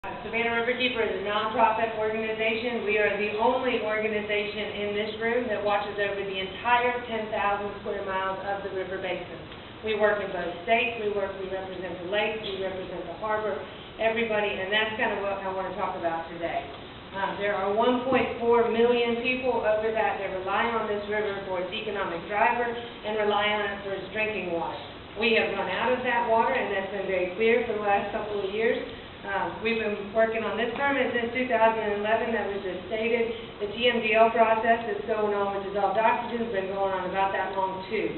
Savannah RiverKeeper is a nonprofit organization. We are the only organization in this room that watches over the entire 10,000 square miles of the river basin. We work in both states. We represent the lakes. We represent the harbor, everybody, and that's kind of what I want to talk about today. There are 1.4 million people over that rely on this river for its economic driver and rely on it for its drinking water. We have run out of that water, and that's been very clear for the last couple of years. We've been working on this permit since 2011, that was just stated. The TMDL process that's going on with dissolved oxygen has been going on about that long too.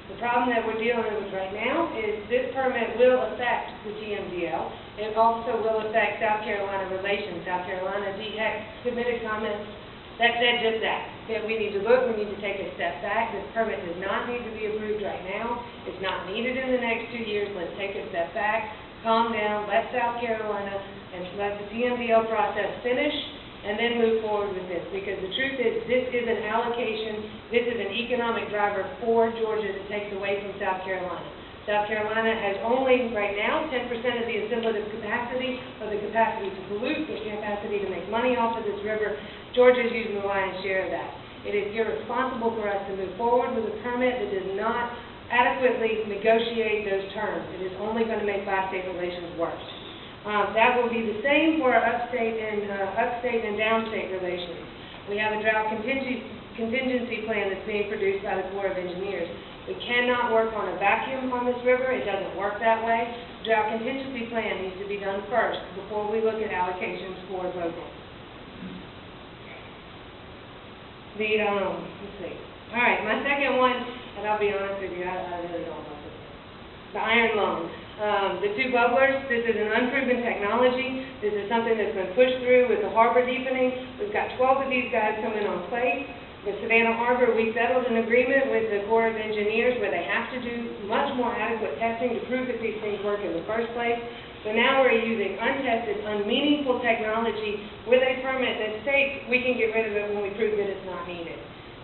The problem that we're dealing with right now is this permit will affect the TMDL. It also will affect South Carolina relations. South Carolina DHEC submitted comments that said just that we need to look, we need to take a step back. This permit does not need to be approved right now. It's not needed in the next 2 years. Let's take a step back. Calm down, let South Carolina and let the TMDL process finish, and then move forward with this. Because the truth is, this is an allocation, this is an economic driver for Georgia that takes away from South Carolina. South Carolina has only, right now, 10% of the assimilative capacity, or the capacity to pollute, the capacity to make money off of this river. Georgia is using the lion's share of that. It is irresponsible for us to move forward with a permit that does not adequately negotiate those terms. It is only going to make bi-state relations worse. That will be the same for our upstate and downstate relations. We have a drought contingency plan that's being produced by the Corps of Engineers. We cannot work on a vacuum on this river. It doesn't work that way. The drought contingency plan needs to be done first before we look at allocations for Withdrawal. Let's see. All right, my second one, and I'll be honest with you, I really don't know this. The iron lungs. The two bubblers, this is an unproven technology. This is something that's been pushed through with the harbor deepening. We've got 12 of these guys coming on plate. With Savannah Harbor, we settled an agreement with the Corps of Engineers where they have to do much more adequate testing to prove that these things work in the first place. So now we're using untested, unmeaningful technology with a permit that states we can get rid of it when we prove that it's not needed.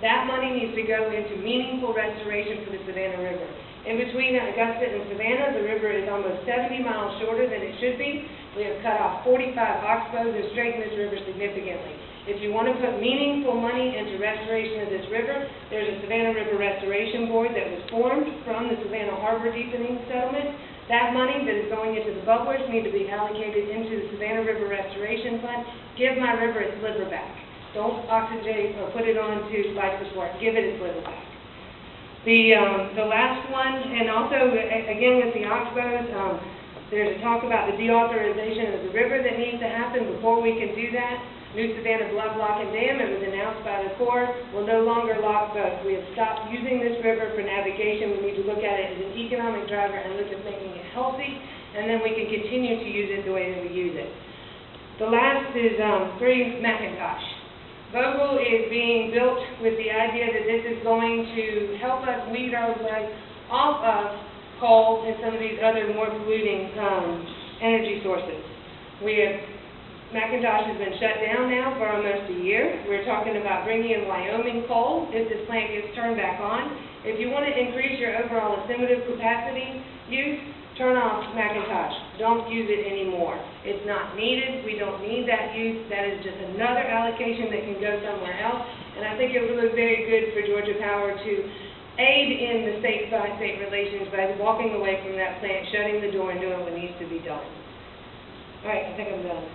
That money needs to go into meaningful restoration for the Savannah River. In between Augusta and Savannah, the river is almost 70 miles shorter than it should be. We have cut off 45 oxbows and straightened this river significantly. If you want to put meaningful money into restoration of this river, there's a Savannah River Restoration Board that was formed from the Savannah Harbor deepening settlement. That money that is going into the bubblers needs to be allocated into the Savannah River Restoration Fund. Give my river its liver back. Don't oxygenate or put it on to life support. Give it its liver back. The last one, and also, again, with the oxbows, there's a talk about the deauthorization of the river that needs to happen before we can do that. New Savannah Blood Lock and Dam, it was announced by the Corps, will no longer lock boats. We have stopped using this river for navigation. We need to look at it as an economic driver and look at making it healthy, and then we can continue to use it the way that we use it. The last is 3 McIntosh. Vogel is being built with the idea that this is going to help us weed our way off of coal and some of these other more polluting energy sources. McIntosh has been shut down now for almost a year. We're talking about bringing in Wyoming coal if this plant gets turned back on. If you want to increase your overall assimilative capacity use, turn off McIntosh. Don't use it anymore. It's not needed. We don't need that use. That is just another allocation that can go somewhere else. And I think it would look very good for Georgia Power to aid in the state-by-state relations by walking away from that plant, shutting the door, and doing what needs to be done. All right, I think I'm done.